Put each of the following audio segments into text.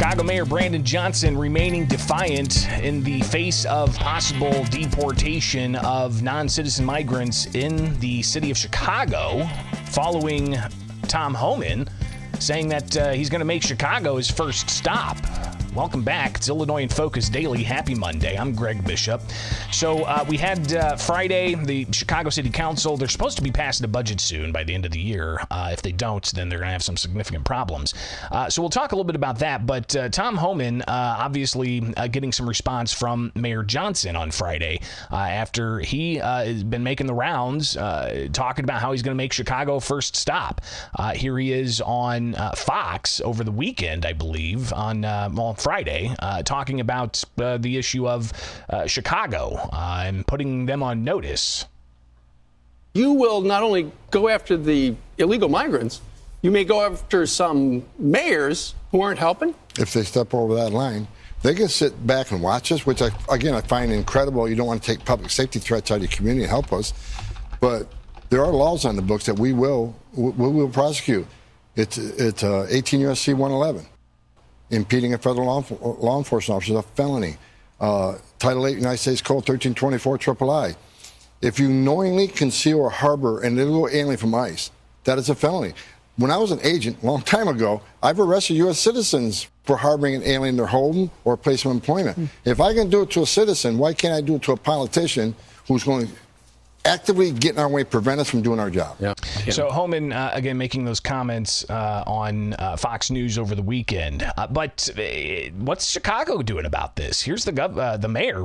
Chicago Mayor Brandon Johnson remaining defiant in the face of possible deportation of non-citizen migrants in the city of Chicago, following Tom Homan saying that he's going to make Chicago his first stop. Welcome back. It's Illinois in Focus Daily. Happy Monday. I'm Greg Bishop. So we had Friday, the Chicago City Council. They're supposed to be passing a budget soon by the end of the year. If they don't, then they're going to have some significant problems. So we'll talk a little bit about that. But Tom Homan obviously getting some response from Mayor Johnson on Friday after he has been making the rounds, talking about how he's going to make Chicago first stop. Here he is on Fox over the weekend, I believe, on Friday, talking about the issue of Chicago and putting them on notice. You will not only go after the illegal migrants, you may go after some mayors who aren't helping. If they step over that line, they can sit back and watch us, which I find incredible. You don't want to take public safety threats out of your community and help us. But there are laws on the books that we will prosecute. It's 18 U.S.C. 111. Impeding a federal law enforcement officer is a felony. Title 8 United States Code 1324 III. If you knowingly conceal or harbor an illegal alien from ICE, that is a felony. When I was an agent a long time ago, I've arrested U.S. citizens for harboring an alien in their home or place of employment. If I can do it to a citizen, why can't I do it to a politician who's going to actively get in our way, prevent us from doing our job? Yeah. So Homan, again, making those comments on Fox News over the weekend. But what's Chicago doing about this? Here's the mayor,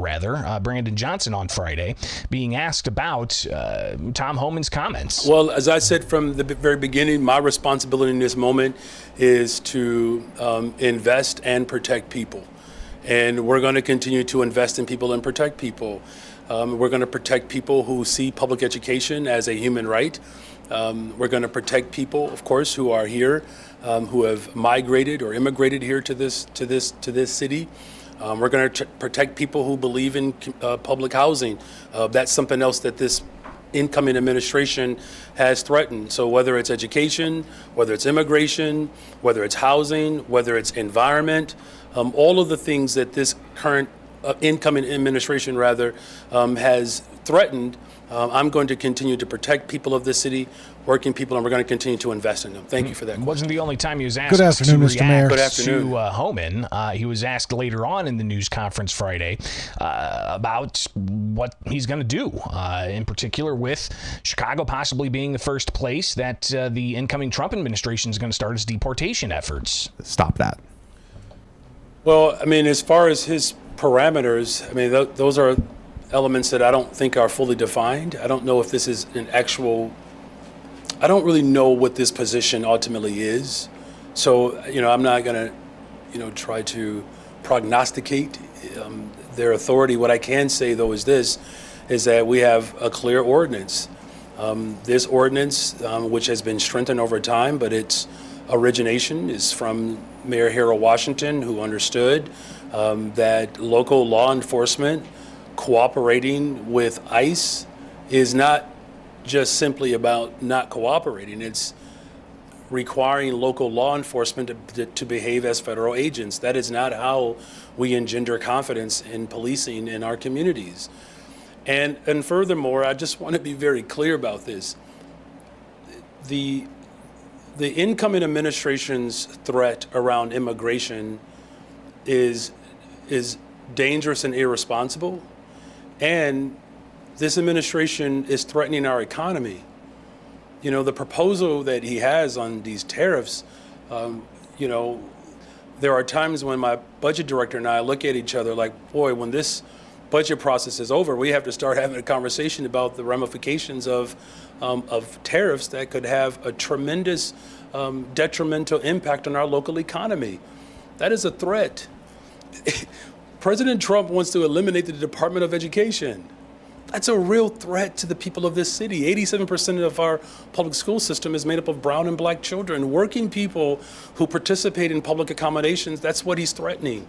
Brandon Johnson, on Friday, being asked about Tom Homan's comments. Well, as I said from the very beginning, my responsibility in this moment is to invest and protect people. And we're going to continue to invest in people and protect people. We're going to protect people who see public education as a human right. We're going to protect people, of course, who are here, who have migrated or immigrated here to this city. We're going to protect people who believe in public housing. That's something else that this incoming administration has threatened. So whether it's education, whether it's immigration, whether it's housing, whether it's environment, all of the things that this current incoming administration has threatened, I'm going to continue to protect people of this city, working people, and we're going to continue to invest in them. Thank you for that. It wasn't the only time he was asked Good afternoon, to Mr. Mayor. react to Homan. He was asked later on in the news conference Friday about what he's going to do, in particular with Chicago possibly being the first place that the incoming Trump administration is going to start its deportation efforts. Stop that. Well, I mean, as far as his parameters, I mean, those are elements that I don't think are fully defined. I don't know if this is I don't really know what this position ultimately is. So, I'm not going to, try to prognosticate their authority. What I can say, though, is that we have a clear ordinance. This ordinance, which has been strengthened over time, but its origination is from Mayor Harold Washington, who understood that local law enforcement cooperating with ICE is not just simply about not cooperating. It's requiring local law enforcement to behave as federal agents. That is not how we engender confidence in policing in our communities. And furthermore, I just want to be very clear about this. The incoming administration's threat around immigration is dangerous and irresponsible, and this administration is threatening our economy. The proposal that he has on these tariffs, there are times when my budget director and I look at each other like, boy, when this budget process is over, we have to start having a conversation about the ramifications of tariffs that could have a tremendous detrimental impact on our local economy. That is a threat. President Trump wants to eliminate the Department of Education. That's a real threat to the people of this city. 87% of our public school system is made up of brown and black children. Working people who participate in public accommodations, that's what he's threatening.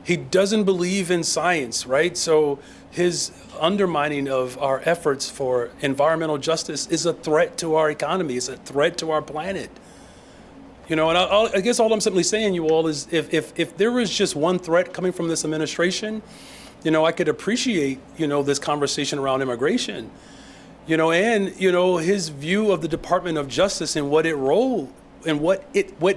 He doesn't believe in science, right? So his undermining of our efforts for environmental justice is a threat to our economy. It's a threat to our planet. And I guess all I'm simply saying, you all, is if there was just one threat coming from this administration, I could appreciate, this conversation around immigration, and, his view of the Department of Justice and what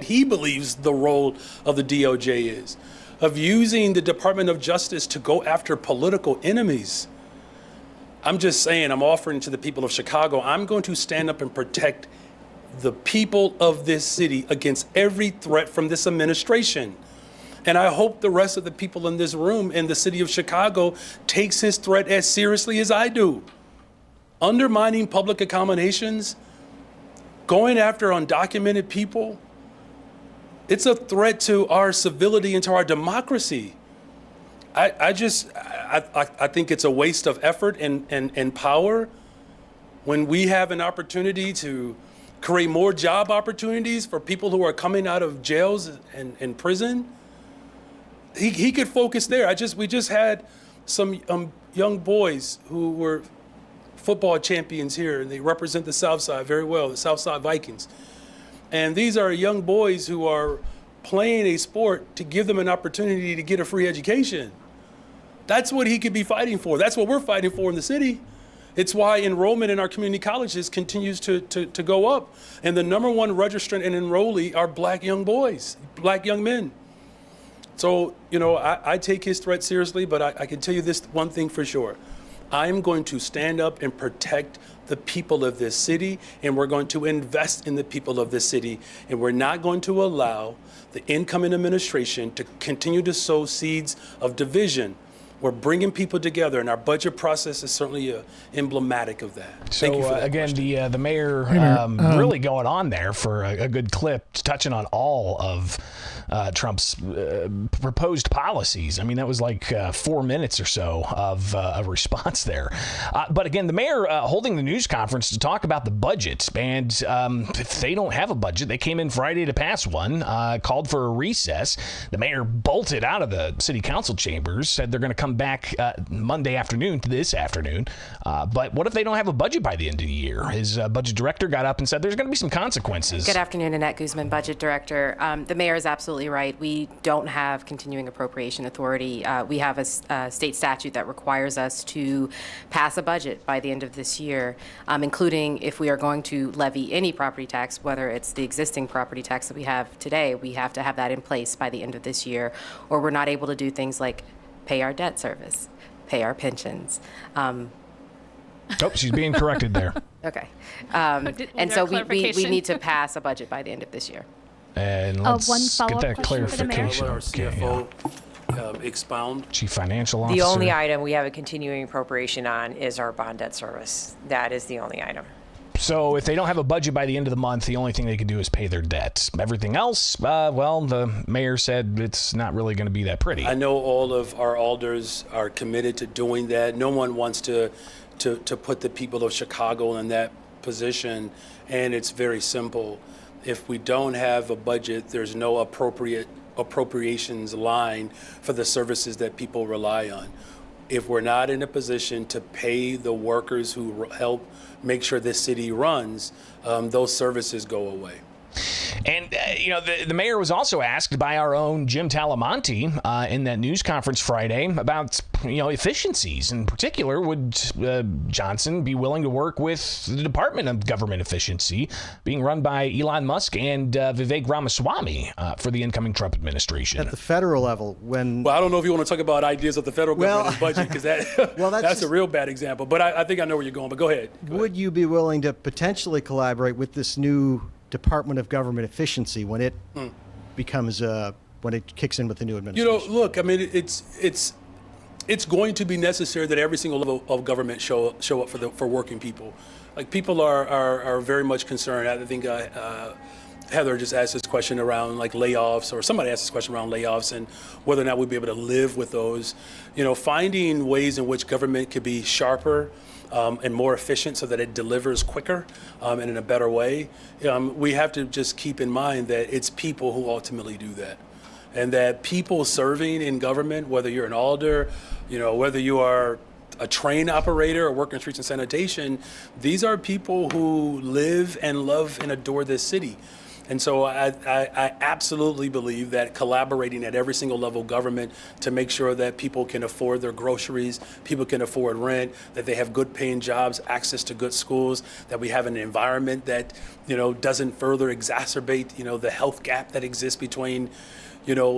he believes the role of the DOJ is, of using the Department of Justice to go after political enemies. I'm just saying, I'm offering to the people of Chicago, I'm going to stand up and protect the people of this city against every threat from this administration. And I hope the rest of the people in this room in the city of Chicago takes his threat as seriously as I do. Undermining public accommodations, going after undocumented people, it's a threat to our civility and to our democracy. I think it's a waste of effort and power when we have an opportunity to create more job opportunities for people who are coming out of jails and prison. He could focus there. We just had some young boys who were football champions here, and they represent the South Side very well, the South Side Vikings. And these are young boys who are playing a sport to give them an opportunity to get a free education. That's what he could be fighting for. That's what we're fighting for in the city. It's why enrollment in our community colleges continues to go up. And the number one registrant and enrollee are black young boys, black young men. So, I take his threat seriously, but I can tell you this one thing for sure. I'm going to stand up and protect the people of this city, and we're going to invest in the people of this city, and we're not going to allow the incoming administration to continue to sow seeds of division. We're bringing people together, and our budget process is certainly emblematic of that. So, Thank you for that again, question. the mayor really going on there for a good clip, touching on all of Trump's proposed policies. I mean, that was like 4 minutes or so of a response there. But again, the mayor holding the news conference to talk about the budget. And if they don't have a budget, they came in Friday to pass one, called for a recess. The mayor bolted out of the city council chambers, said they're going to come back Monday afternoon to this afternoon. But what if they don't have a budget by the end of the year? His budget director got up and said there's going to be some consequences. Good afternoon, Annette Guzman, budget director. The mayor is absolutely right. We don't have continuing appropriation authority. We have a state statute that requires us to pass a budget by the end of this year, including if we are going to levy any property tax, whether it's the existing property tax that we have today, we have to have that in place by the end of this year, or we're not able to do things like pay our debt service, pay our pensions. Oh, she's being corrected there. Okay. And so we need to pass a budget by the end of this year. And let's one get follow-up that question for the mayor. clarification. Our Okay, CFO expound. Chief Financial Officer. The only item we have a continuing appropriation on is our bond debt service. That is the only item. So if they don't have a budget by the end of the month, the only thing they can do is pay their debt. Everything else, well, the mayor said it's not really going to be that pretty. I know all of our alders are committed to doing that. No one wants to put the people of Chicago in that position, and it's very simple. If we don't have a budget, there's no appropriations line for the services that people rely on. If we're not in a position to pay the workers who help make sure this city runs, those services go away. And, the mayor was also asked by our own Jim Talamonte in that news conference Friday about, efficiencies. In particular, would Johnson be willing to work with the Department of Government Efficiency being run by Elon Musk and Vivek Ramaswamy for the incoming Trump administration? At the federal level, when... Well, I don't know if you want to talk about ideas of the federal government and budget, because that's a real bad example. But I think I know where you're going, but go ahead. Would you be willing to potentially collaborate with this new Department of Government Efficiency when it becomes when it kicks in with the new administration? Look, I mean, it's going to be necessary that every single level of government show up for working people. Like, people are very much concerned. I think Heather just asked this question around like layoffs, or somebody asked this question around layoffs and whether or not we'd be able to live with those. Finding ways in which government could be sharper and more efficient so that it delivers quicker and in a better way. We have to just keep in mind that it's people who ultimately do that. And that people serving in government, whether you're an alder, whether you are a train operator or working in streets and sanitation, these are people who live and love and adore this city. And so I absolutely believe that collaborating at every single level of government to make sure that people can afford their groceries, people can afford rent, that they have good paying jobs, access to good schools, that we have an environment that, doesn't further exacerbate, the health gap that exists between,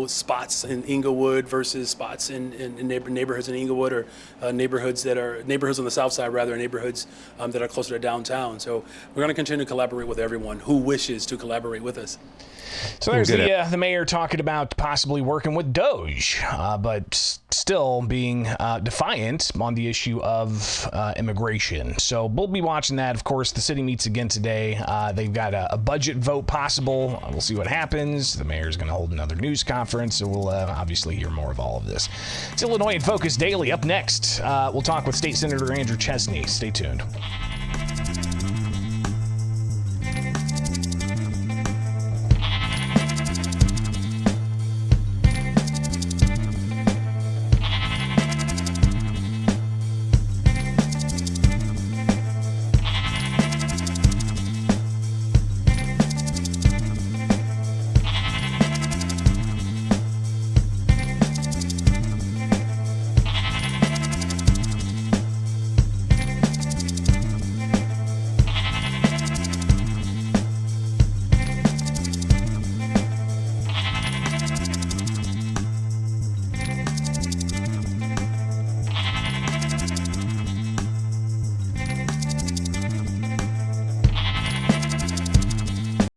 spots in Inglewood versus spots in neighborhoods in Inglewood, or neighborhoods on the south side, rather, neighborhoods that are closer to downtown. So we're going to continue to collaborate with everyone who wishes to collaborate with us. So there's the mayor talking about possibly working with Doge, but still being defiant on the issue of immigration. So we'll be watching that. Of course, the city meets again today. They've got a budget vote possible. We'll see what happens. The mayor's going to hold another news conference, so we'll obviously hear more of all of this. It's Illinois in Focus Daily. Up next, we'll talk with State Senator Andrew Chesney. Stay tuned.